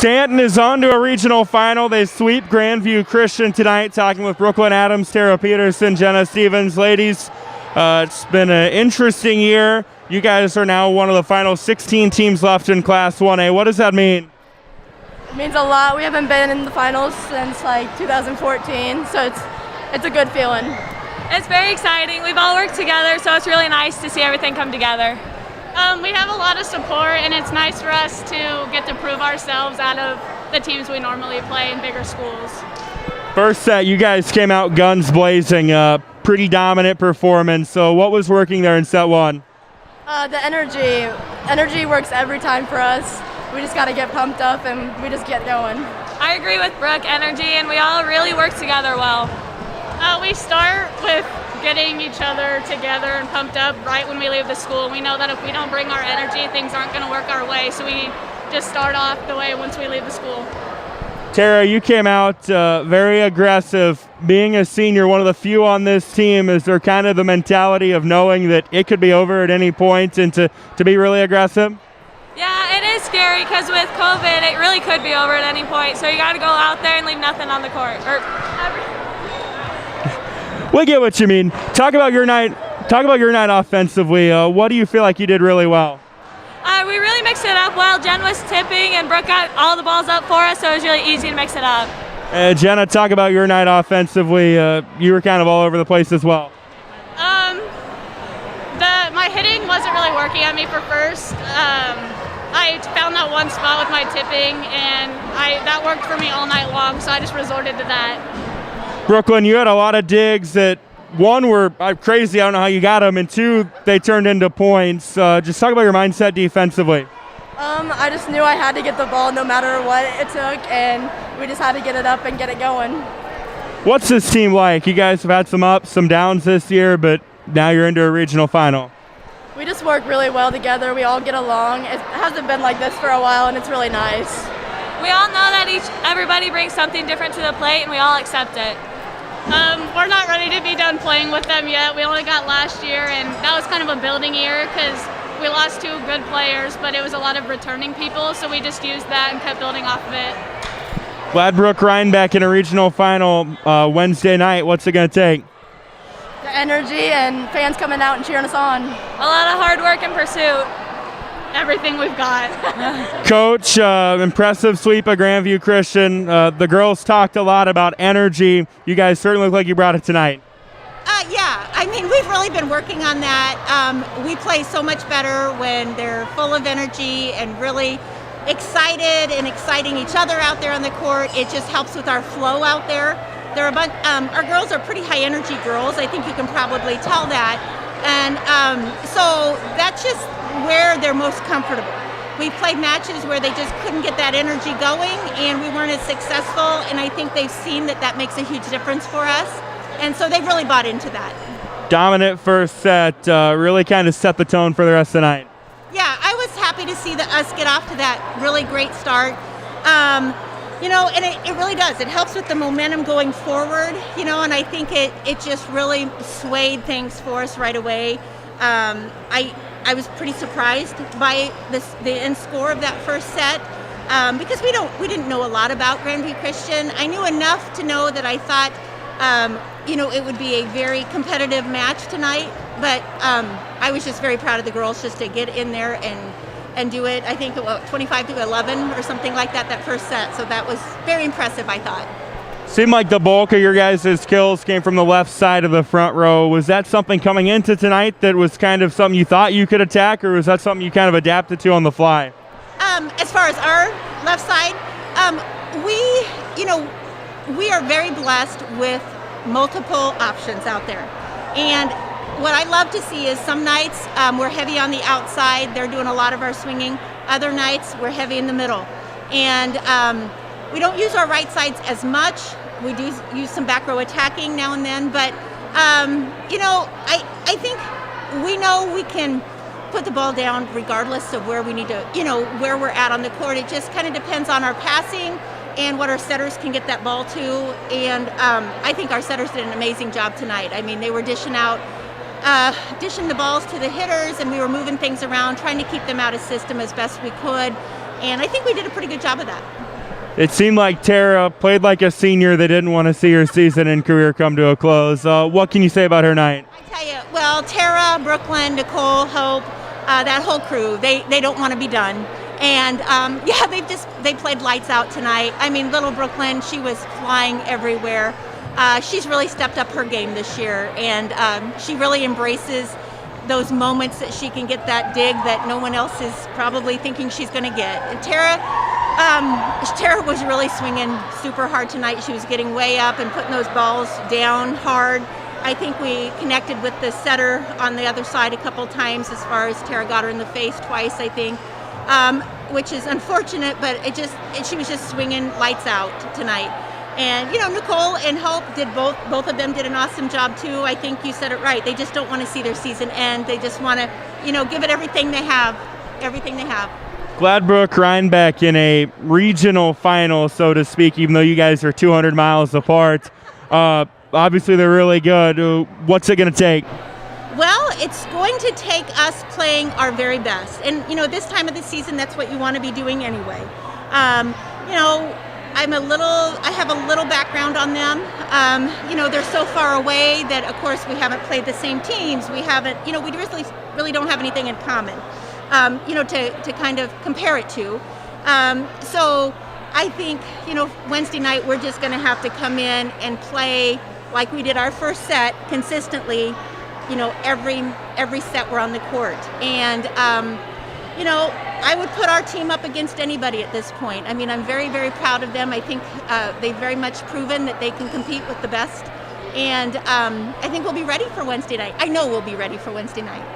Stanton is on to a regional final. They sweep Grandview Christian tonight, talking with Brooklyn Adams, Tara Peterson, Jenna Stevens. Ladies, it's been an interesting year. You guys are now one of the final 16 teams left in Class 1A. What does that mean? It means a lot. We haven't been in the finals since like 2014, so it's a good feeling. It's very exciting. We've all worked together, so it's really nice to see everything come together. We have a lot of support, and it's nice for us to get to prove ourselves out of the teams we normally play in bigger schools. First set, you guys came out guns blazing, pretty dominant performance. So what was working there in set one? The energy. Energy works every time for us. We just got to get pumped up, and we just get going. I agree with Brooke, energy, and we all really work together well. We start with getting each other together and pumped up right when we leave the school. We know that if we don't bring our energy, things aren't going to work our way, so we just start off the way once we leave the school. Tara, you came out very aggressive. Being a senior, one of the few on this team, is there kind of the mentality of knowing that it could be over at any point and to be really aggressive? Yeah, it is scary because with COVID, it really could be over at any point, so you got to go out there and leave nothing on the court. We get what you mean. Talk about your night offensively. What do you feel like you did really well? We really mixed it up well. Jen was tipping, and Brooke got all the balls up for us, so it was really easy to mix it up. Jenna, talk about your night offensively. You were kind of all over the place as well. My hitting wasn't really working at me for first. I found that one spot with my tipping, and that worked for me all night long, so I just resorted to that. Brooklyn, you had a lot of digs that, one, were crazy, I don't know how you got them, and two, they turned into points. Just talk about your mindset defensively. I just knew I had to get the ball no matter what it took, and we just had to get it up and get it going. What's this team like? You guys have had some ups, some downs this year, but now you're into a regional final. We just work really well together. We all get along. It hasn't been like this for a while, and it's really nice. We all know that everybody brings something different to the plate, and we all accept it. We're not ready to be done playing with them yet. We only got last year, and that was kind of a building year because we lost two good players, but it was a lot of returning people, so we just used that and kept building off of it. Gladbrook Rhinebeck in a regional final Wednesday night. What's it going to take? The energy and fans coming out and cheering us on. A lot of hard work and pursuit. Everything we've got. Coach, impressive sweep of Grandview Christian. The girls talked a lot about energy. You guys certainly look like you brought it tonight. Yeah, I mean, we've really been working on that. We play so much better when they're full of energy and really excited and exciting each other out there on the court. It just helps with our flow out there. Our girls are pretty high energy girls. I think you can probably tell that. And so that's just where they're most comfortable. We played matches where they just couldn't get that energy going, and we weren't as successful, and I think they've seen that makes a huge difference for us, and so they've really bought into that. Dominant first set, really kind of set the tone for the rest of the night. Yeah, I was happy to see us get off to that really great start. And it really does. It helps with the momentum going forward, and I think it just really swayed things for us right away. I was pretty surprised by the end score of that first set because we didn't know a lot about Grandview Christian. I knew enough to know that I thought it would be a very competitive match tonight, but I was just very proud of the girls just to get in there and do it. I think 25-11 or something like that first set. So that was very impressive, I thought. Seemed like the bulk of your guys' kills came from the left side of the front row. Was that something coming into tonight that was kind of something you thought you could attack, or was that something you kind of adapted to on the fly? As far as our left side, we are very blessed with multiple options out there. And what I love to see is some nights we're heavy on the outside. They're doing a lot of our swinging. Other nights we're heavy in the middle. And we don't use our right sides as much. We do use some back row attacking now and then, but I think we know we can put the ball down regardless of where we need to, where we're at on the court. It just kind of depends on our passing and what our setters can get that ball to. And I think our setters did an amazing job tonight. I mean, they were dishing the balls to the hitters, and we were moving things around, trying to keep them out of system as best we could. And I think we did a pretty good job of that. It seemed like Tara played like a senior that didn't want to see her season and career come to a close. What can you say about her night? I tell you, well, Tara, Brooklyn, Nicole, Hope, that whole crew, they don't want to be done. And yeah, they played lights out tonight. I mean, little Brooklyn, she was flying everywhere. She's really stepped up her game this year, and she really embraces those moments that she can get that dig that no one else is probably thinking she's going to get. And Tara was really swinging super hard tonight. She was getting way up and putting those balls down hard. I think we connected with the setter on the other side a couple times as far as Tara got her in the face twice, I think, which is unfortunate, but she was just swinging lights out tonight. And, you know, Nicole and Hope did both of them did an awesome job too. I think you said it right. They just don't want to see their season end. They just want to, you know, give it everything they have. Gladbrook, Rhinebeck in a regional final, so to speak, even though you guys are 200 miles apart. Obviously, they're really good. What's it going to take? Well, it's going to take us playing our very best. And, you know, this time of the season, that's what you want to be doing anyway. You know, I have a little background on them. You know, they're so far away that, of course, we haven't played the same teams. We haven't, you know, we really don't have anything in common, you know, to kind of compare it to. So I think, you know, Wednesday night, we're just going to have to come in and play like we did our first set consistently, you know, every set we're on the court. And, you know, I would put our team up against anybody at this point. I mean, I'm very, very proud of them. I think they've very much proven that they can compete with the best. And I think we'll be ready for Wednesday night. I know we'll be ready for Wednesday night.